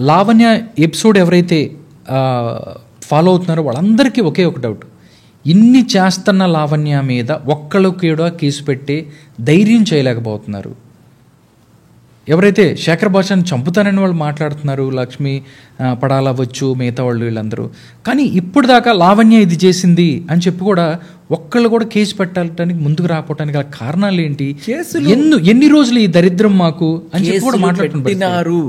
Lavanya episode ఎవరైతే follow అవుతున్నారో వాళ్ళందరికీ ఒకే ఒక డౌట్, ఇన్ని చేస్తున్న లావణ్య మీద ఒక్కళ్ళు కూడా కేసు పెట్టే ధైర్యం చేయలేకపోతున్నారు. ఎవరైతే శేఖర్ భాషను చంపుతానని వాళ్ళు మాట్లాడుతున్నారు, లక్ష్మి పడాల అవ్వచ్చు, మిగతా వాళ్ళు వీళ్ళందరూ, కానీ ఇప్పుడు దాకా లావణ్య ఇది చేసింది అని చెప్పి కూడా ఒక్కళ్ళు కూడా కేసు పెట్టడానికి ముందుకు రాకపోవటానికి గల కారణాలు ఏంటి? ఎన్ని రోజులు ఈ దరిద్రం మాకు అని చెప్పి కూడా మాట్లాడుతున్నారు.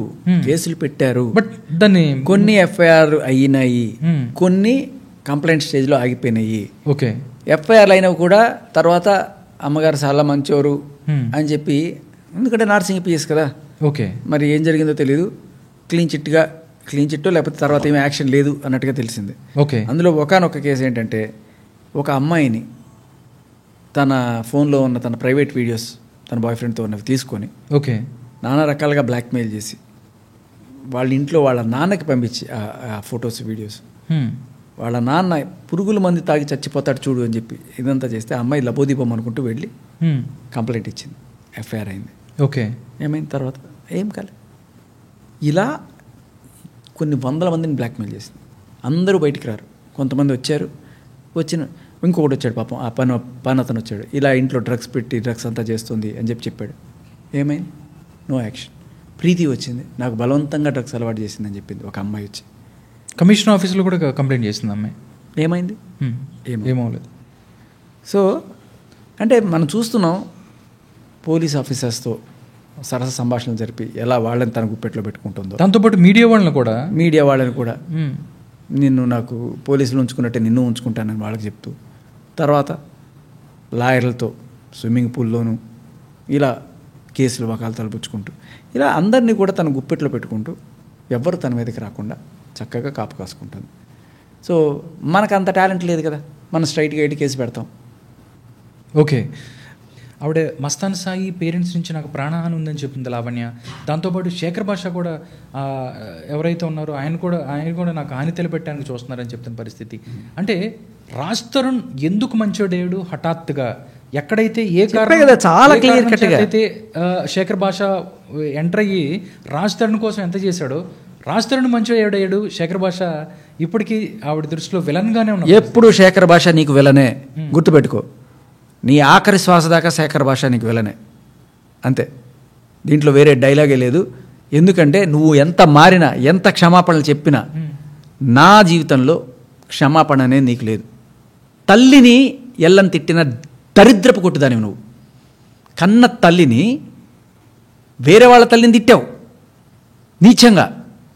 కేసులు పెట్టారు, బట్ దాన్ని కొన్ని ఎఫ్ఐఆర్ అయినాయి, కొన్ని కంప్లైంట్ స్టేజ్లో ఆగిపోయినాయి. ఓకే, ఎఫ్ఐఆర్లు అయినవి కూడా తర్వాత అమ్మగారు చాలా మంచోరు అని చెప్పి, ఎందుకంటే నార్సింగ్ పిఎస్ కదా, ఓకే, మరి ఏం జరిగిందో తెలియదు, క్లీన్ చిట్టు లేకపోతే తర్వాత ఏమి యాక్షన్ లేదు అన్నట్టుగా తెలిసింది. ఓకే, అందులో ఒకానొక కేసు ఏంటంటే ఒక అమ్మాయిని తన ఫోన్లో ఉన్న తన ప్రైవేట్ వీడియోస్ తన బాయ్ ఫ్రెండ్తో ఉన్నవి తీసుకొని ఓకే నానా రకాలుగా బ్లాక్మెయిల్ చేసి వాళ్ళ ఇంట్లో వాళ్ళ నాన్నకి పంపించి ఆ ఫొటోస్ వీడియోస్, వాళ్ళ నాన్న పురుగుల మంది తాగి చచ్చిపోతాడు చూడు అని చెప్పి ఇదంతా చేస్తే ఆ అమ్మాయి లబోదీపం అనుకుంటూ వెళ్ళి కంప్లైంట్ ఇచ్చింది, ఎఫ్ఐఆర్ అయింది. ఓకే, ఏమైంది తర్వాత ఏం కాలే. ఇలా కొన్ని వందల మందిని బ్లాక్మెయిల్ చేసింది. అందరూ బయటికి రారు, కొంతమంది వచ్చారు, ఇంకొకటి వచ్చాడు పాపం, ఆ పని అతను వచ్చాడు, ఇలా ఇంట్లో డ్రగ్స్ పెట్టి డ్రగ్స్ అంతా చేస్తుంది అని చెప్పాడు. ఏమైంది? No action. ప్రీతి వచ్చింది, నాకు బలవంతంగా డ్రగ్స్ అలవాటు చేసిందని చెప్పింది ఒక అమ్మాయి వచ్చి. కమిషనర్ ఆఫీస్లో కూడా కంప్లైంట్ చేసింది అమ్మాయి. ఏమైంది? ఏమవలేదు. సో అంటే మనం చూస్తున్నాం పోలీస్ ఆఫీసర్స్తో సరస సంభాషణలు జరిపి ఎలా వాళ్ళని తన గుప్పెట్లో పెట్టుకుంటుందో, దాంతోపాటు మీడియా వాళ్ళని కూడా నిన్ను నాకు పోలీసులు ఉంచుకున్నట్టే నిన్ను ఉంచుకుంటానని వాళ్ళకి చెప్తూ, తర్వాత లాయర్లతో స్విమ్మింగ్ పూల్లోనూ ఇలా కేసులు వకాలు తలపుచ్చుకుంటూ, ఇలా అందరినీ కూడా తన గుప్పెట్లో పెట్టుకుంటూ ఎవ్వరు తన మీదకి రాకుండా చక్కగా కాపు కాసుకుంటుంది. సో మనకు అంత టాలెంట్ లేదు కదా, మనం స్ట్రైట్గా ఎయిట్ కేసు పెడతాం. ఓకే, ఆవిడ మస్తాన్ సాయి పేరెంట్స్ నుంచి నాకు ప్రాణహాని ఉందని చెప్పింది లావణ్య. దాంతోపాటు శేఖర్ భాష కూడా ఎవరైతే ఉన్నారో ఆయన కూడా నాకు హాని తెలిపెట్టడానికి చూస్తున్నారని చెప్తున్న పరిస్థితి. అంటే రాజ్ తరుణ్ ఎందుకు మంచోడేడు హఠాత్తుగా ఎక్కడైతే ఏ కారణం చాలా క్లియర్ కట్గా అయితే శేఖర్ భాష ఎంటర్ అయ్యి రాజ్ తరుణ్ కోసం ఎంత చేశాడో, రాజ్ తరుణ్ మంచోడేడు, శేఖర్ భాష ఇప్పటికీ ఆవిడ దృష్టిలో విలన్గానే ఉన్నాడు. ఎప్పుడు శేఖర్ భాష నీకు విలనే, గుర్తుపెట్టుకో. నీ ఆఖరి శ్వాస దాకా శేఖర్ భాష నీకు విలనే, అంతే. దీంట్లో వేరే డైలాగే లేదు. ఎందుకంటే నువ్వు ఎంత మారినా, ఎంత క్షమాపణలు చెప్పినా, నా జీవితంలో క్షమాపణ అనేది నీకు లేదు. తల్లిని ఎల్లని తిట్టిన దరిద్రపు కొట్టుదానివి నువ్వు. కన్న తల్లిని, వేరే వాళ్ళ తల్లిని తిట్టావు నీచంగా,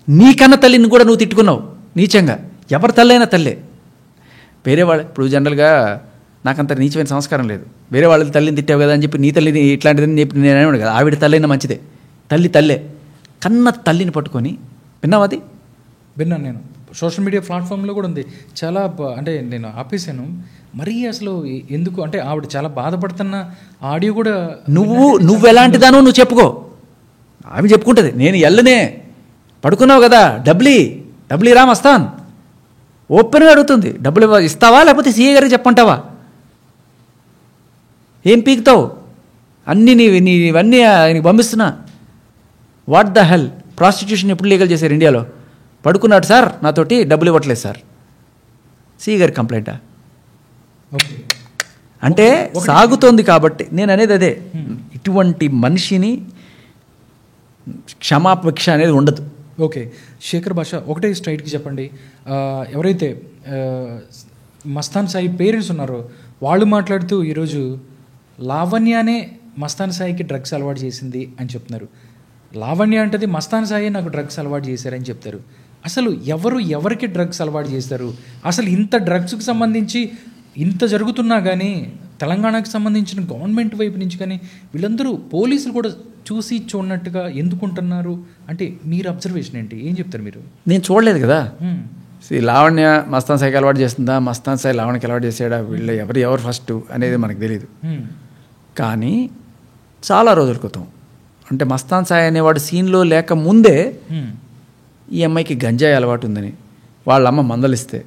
నీ కన్న తల్లిని కూడా నువ్వు తిట్టుకున్నావు నీచంగా. ఎవరి తల్లైనా తల్లే. వేరే వాళ్ళ, ఇప్పుడు జనరల్గా నాకంత నీచమైన సంస్కారం లేదు, వేరే వాళ్ళ తల్లిని తిట్టావు కదా అని చెప్పి నీ తల్లిని ఇట్లాంటిదని చెప్పి నేను అనేవాడు కదా. ఆవిడ తల్లైనా మంచిదే, తల్లే. కన్న తల్లిని పట్టుకొని విన్నావు? అది విన్నాను నేను, సోషల్ మీడియా ప్లాట్ఫామ్లో కూడా ఉంది. చాలా అంటే నేను ఆపేసాను మరీ. అసలు ఎందుకు అంటే ఆవిడ చాలా బాధపడుతున్న ఆడియో కూడా నువ్వు ఎలాంటిదానో నువ్వు చెప్పుకో. ఆమె చెప్పుకుంటుంది, నేను ఎల్లనే పడుకున్నావు కదా, డబ్బులు రా మస్తాన్, ఓపెన్గా అడుగుతుంది. డబ్బులు ఇస్తావా లేకపోతే సీఏ గారికి చెప్పంటావా? ఏం పీకుతావు? ఇవన్నీ ఆయనకి పంపిస్తున్నా. What the hell? ప్రాస్టిట్యూషన్ ఎప్పుడు లీగల్ చేశారు ఇండియాలో? పడుకున్నాడు సార్ నాతోటి, డబ్బులు ఇవ్వట్లేదు సార్, సీఏ గారికి కంప్లైంటా? అంటే సాగుతోంది. కాబట్టి నేను అనేది అదే, ఇటువంటి మనిషిని క్షమాపేక్ష అనేది ఉండదు. ఓకే, శేఖర్ భాష ఒకటే స్ట్రైట్కి చెప్పండి, ఎవరైతే మస్తాన్ సాయి పేరెంట్స్ ఉన్నారో వాళ్ళు మాట్లాడుతూ ఈరోజు లావణ్యనే మస్తాన్ సాయికి డ్రగ్స్ అలవాటు చేసింది అని చెప్తున్నారు. లావణ్య అంటది మస్తాన్ సాయి నాకు డ్రగ్స్ అలవాటు చేశారని చెప్తారు. అసలు ఎవరికి డ్రగ్స్ అలవాటు చేస్తారు? అసలు ఇంత డ్రగ్స్కి సంబంధించి ఇంత జరుగుతున్నా కానీ తెలంగాణకు సంబంధించిన గవర్నమెంట్ వైపు నుంచి కానీ వీళ్ళందరూ పోలీసులు కూడా చూసి చూడనట్టుగా ఎందుకుంటున్నారు అంటే మీరు అబ్జర్వేషన్ ఏంటి? ఏం చెప్తారు మీరు? నేను చూడలేదు కదా. లావణ్య మస్తాన్ సాయికి అలవాటు చేస్తుందా, మస్తాన్ సాయి లావణ్యకి అలవాటు చేసాడా, వీళ్ళు ఎవరు ఫస్ట్ అనేది మనకు తెలియదు. కానీ చాలా రోజుల క్రితం, అంటే మస్తాన్ సాయి అనేవాడు సీన్లో లేక ముందే ఈ అమ్మాయికి గంజాయి అలవాటు ఉందని వాళ్ళ అమ్మ మందలిస్తే,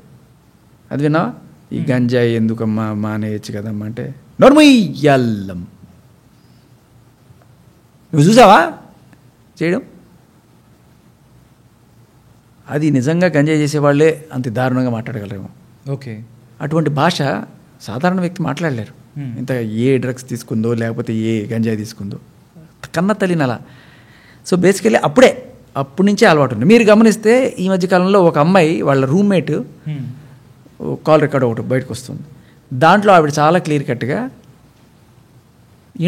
అది విన్నావా? ఈ గంజాయి ఎందుకమ్మా, మానేయచ్చు కదమ్మా అంటే, నోర్మయ్యల్లం నువ్వు చూసావా చేయడం? అది నిజంగా గంజాయి చేసేవాళ్ళే అంత దారుణంగా మాట్లాడగలరేమో. ఓకే. అటువంటి భాష సాధారణ వ్యక్తి మాట్లాడలేరు. ఇంత ఏ డ్రగ్స్ తీసుకుందో లేకపోతే ఏ గంజాయి తీసుకుందో కన్న తల్లిని అలా. సో బేసికలీ అప్పటి నుంచే అలవాటు ఉంది. మీరు గమనిస్తే ఈ మధ్యకాలంలో ఒక అమ్మాయి వాళ్ళ రూమ్మేట్ కాల్ రికార్డ్ ఒకటి బయటకు వస్తుంది. దాంట్లో ఆవిడ చాలా క్లియర్ కట్గా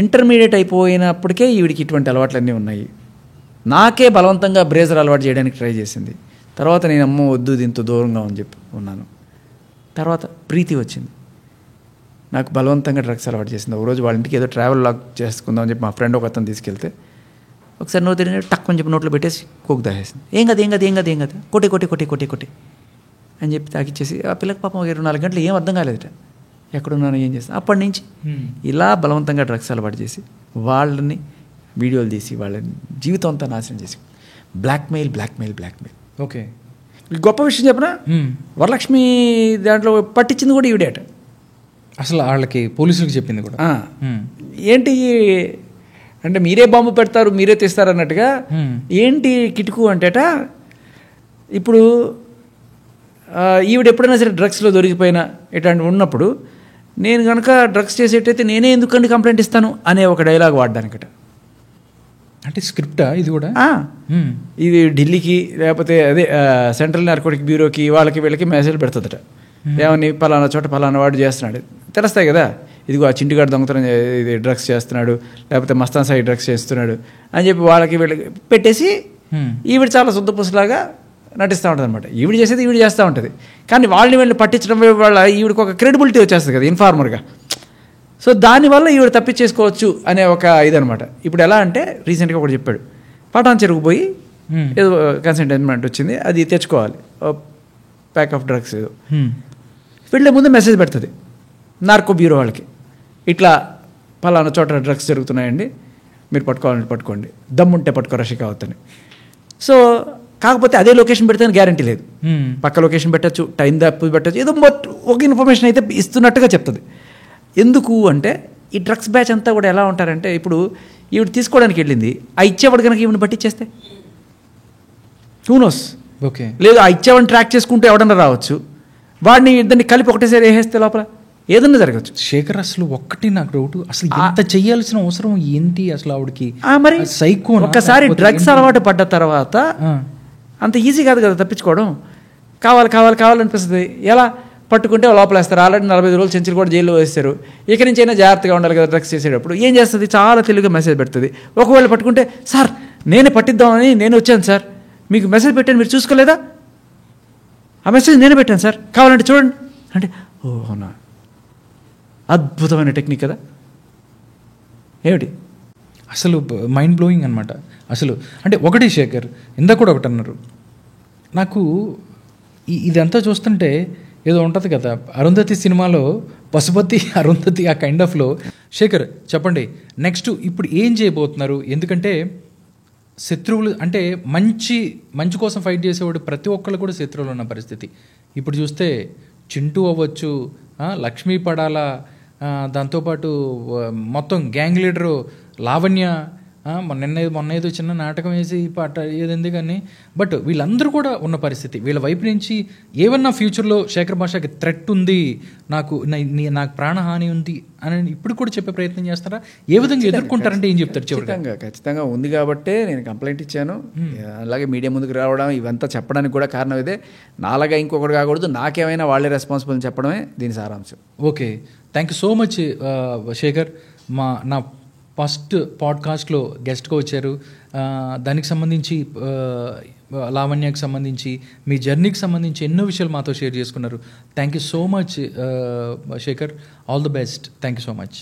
ఇంటర్మీడియట్ అయిపోయినప్పటికే ఈవిడికి ఇటువంటి అలవాట్లన్నీ ఉన్నాయి, నాకే బలవంతంగా బ్రేజర్ అలవాటు చేయడానికి ట్రై చేసింది, తర్వాత నేను అమ్మ వద్దు దీంతో దూరంగా అని చెప్పి ఉన్నాను, తర్వాత ప్రీతి వచ్చింది నాకు బలవంతంగా డ్రగ్స్ అలవాటు చేసింది. ఒకరోజు వాళ్ళ ఇంటికి ఏదో ట్రావెల్ లాగ్ చేసుకుందాం అని చెప్పి మా ఫ్రెండ్ ఒక అతను తీసుకెళ్తే ఒకసారి నోరు తిరిగి టక్ అని చెప్పి నోట్లో పెట్టేసి కోక్ తాగేసింది. ఏం కదా కొట్టి అని చెప్పి తాగిచ్చేసి ఆ పిల్లకి పాపం 24 గంటలు ఏం అర్థం కాలేదట, ఎక్కడున్నాను ఏం చేస్తాను. అప్పటి నుంచి ఇలా బలవంతంగా డ్రగ్స్ అలవాటు చేసి వాళ్ళని వీడియోలు తీసి వాళ్ళ జీవితం అంతా నాశనం చేసి బ్లాక్మెయిల్. ఓకే. గొప్ప విషయం చెప్పనా, వరలక్ష్మి దాంట్లో పట్టించింది కూడా ఈవిడేట. అసలు వాళ్ళకి పోలీసులకు చెప్పింది కూడా. ఏంటి అంటే మీరే బాంబు పెడతారు మీరే తీస్తారు అన్నట్టుగా. ఏంటి కిటుకు అంటేట, ఇప్పుడు ఈవిడ ఎప్పుడైనా సరే డ్రగ్స్లో దొరికిపోయినా ఇట్లాంటివి ఉన్నప్పుడు నేను కనుక డ్రగ్స్ చేసేటైతే నేనే ఎందుకండి కంప్లైంట్ ఇస్తాను అనే ఒక డైలాగ్ వాడడానికట. అంటే స్క్రిప్టా ఇది కూడా? ఇది ఢిల్లీకి లేకపోతే అదే సెంట్రల్ నార్కోటిక్ బ్యూరోకి వాళ్ళకి వీళ్ళకి మెసేజ్ పెడుతుందట. ఏమని పలానా చోట పలానా వాడు చేస్తున్నాడు తెలుస్తాయి కదా, ఇదిగో ఆ చింటిగాడు దొంగతనం ఇది డ్రగ్స్ చేస్తున్నాడు లేకపోతే మస్తాన్ సాయి డ్రగ్స్ చేస్తున్నాడు అని చెప్పి వాళ్ళకి వీళ్ళకి పెట్టేసి ఈవిడ చాలా సొంత పుసలాగా నటిస్తూ ఉంటుంది అనమాట. ఈవిడ చేసేది ఈవిడ చేస్తూ ఉంటుంది, కానీ వాళ్ళని వీళ్ళని పట్టించడం వల్ల ఈవిడికి ఒక క్రెడిబిలిటీ వచ్చేస్తుంది కదా ఇన్ఫార్మర్గా. సో దానివల్ల ఈవిడ తప్పించేసుకోవచ్చు అనే ఒక ఇదనమాట. ఇప్పుడు ఎలా అంటే రీసెంట్గా ఒకటి చెప్పాడు, పటాన్ చెరుకు పోయి ఏదో కన్సల్టెంట్మెంట్ వచ్చింది, అది తెచ్చుకోవాలి ప్యాక్ ఆఫ్ డ్రగ్స్ ఏదో. వీళ్ళ ముందు మెసేజ్ పెడుతుంది నార్కో బ్యూరో వాళ్ళకి, ఇట్లా పలానా చోట డ్రగ్స్ జరుగుతున్నాయండి మీరు పట్టుకోవాలంటే పట్టుకోండి, దమ్ముంటే పట్టుకోరా షికావత్ అని. సో కాకపోతే అదే లొకేషన్ పెడితే గ్యారంటీ లేదు, పక్క లొకేషన్ పెట్టచ్చు, టైం తప్పు పెట్టచ్చు, ఏదో ఒక ఇన్ఫర్మేషన్ అయితే ఇస్తున్నట్టుగా చెప్తుంది. ఎందుకు అంటే ఈ డ్రగ్స్ బ్యాచ్ అంతా కూడా ఎలా ఉంటారంటే, ఇప్పుడు ఈవిడ తీసుకోవడానికి వెళ్ళింది, ఆ ఇచ్చేవాడు కనుక ఈవిడ పట్టించేస్తే హూనోస్. ఓకే. లేదు ఆ ఇచ్చేవాడిని ట్రాక్ చేసుకుంటే ఎవడన్నా రావచ్చు, వాడిని ఇద్దరిని కలిపి ఒకటేసారి వేసేస్తే లోపల ఏదన్నా జరగచ్చు. శేఖర్ అసలు ఒక్కటి నాకు డౌట్, అసలు ఎంత చెయ్యాల్సిన అవసరం ఏంటి అసలు ఆవిడకి? మరి సైకో ఒక్కసారి డ్రగ్స్ అలవాటు పడ్డ తర్వాత అంత ఈజీ కాదు కదా తప్పించుకోవడం. కావాలనిపిస్తుంది. ఎలా పట్టుకుంటే లోపల వేస్తారు, ఆల్రెడీ 45 రోజులు సెంచరీ కూడా జైల్లో వేస్తారు, ఇక నుంచి అయినా జాగ్రత్తగా ఉండాలి కదా. డ్రగ్స్ చేసేటప్పుడు ఏం చేస్తుంది, చాలా తెలుగుగా మెసేజ్ పెడుతుంది. ఒకవేళ పట్టుకుంటే సార్ నేనే పట్టిద్దామని నేను వచ్చాను సార్, మీకు మెసేజ్ పెట్టాను మీరు చూసుకోలేదా, ఆ మెసేజ్ నేనే పెట్టాను సార్ కావాలంటే చూడండి అంటే, ఓ అవునా, అద్భుతమైన టెక్నిక్ కదా. ఏమిటి అసలు మైండ్ బ్లోయింగ్ అనమాట అసలు. అంటే ఒకటి శేఖర్ ఇందాక కూడా ఒకటి అన్నారు, నాకు ఇదంతా చూస్తుంటే ఏదో ఉంటుంది కదా అరుంధతి సినిమాలో పశుపతి అరుంధతి ఆ కైండ్ ఆఫ్లో. శేఖర్ చెప్పండి నెక్స్ట్ ఇప్పుడు ఏం చేయబోతున్నారు? ఎందుకంటే శత్రువులు అంటే మంచి కోసం ఫైట్ చేసేవాడు ప్రతి ఒక్కళ్ళు కూడా శత్రువులు ఉన్న పరిస్థితి. ఇప్పుడు చూస్తే చింటూ అవ్వచ్చు, లక్ష్మీ పడాల, దాంతోపాటు మొత్తం గ్యాంగ్ లీడరు లావణ్య, మొన్న ఏదో చిన్న నాటకం వేసి పాట ఏదంది కానీ, బట్ వీళ్ళందరూ కూడా ఉన్న పరిస్థితి. వీళ్ళ వైపు నుంచి ఏమన్నా ఫ్యూచర్లో శేఖర్ భాషకి థ్రెట్ ఉంది, నాకు ప్రాణహాని ఉంది అని ఇప్పుడు కూడా చెప్పే ప్రయత్నం చేస్తారా? ఏ విధంగా ఎదుర్కొంటారంటే ఏం చెప్తారు? ఖచ్చితంగా ఉంది కాబట్టే నేను కంప్లైంట్ ఇచ్చాను. అలాగే మీడియా ముందుకు రావడం ఇవంతా చెప్పడానికి కూడా కారణం ఇదే. నాలాగా ఇంకొకటి కాకూడదు, నాకేమైనా వాళ్ళే రెస్పాన్సిబుల్ చెప్పడమే దీని సారాంశం. Okay, thank you so much Shekhar. నా ఫస్ట్ పాడ్కాస్ట్లో గెస్ట్గా వచ్చారు. దానికి సంబంధించి లావణ్యకి సంబంధించి మీ జర్నీకి సంబంధించి ఎన్నో విషయాలు మాతో షేర్ చేసుకున్నారు. Thank you so much Shekhar. All the best. Thank you so much.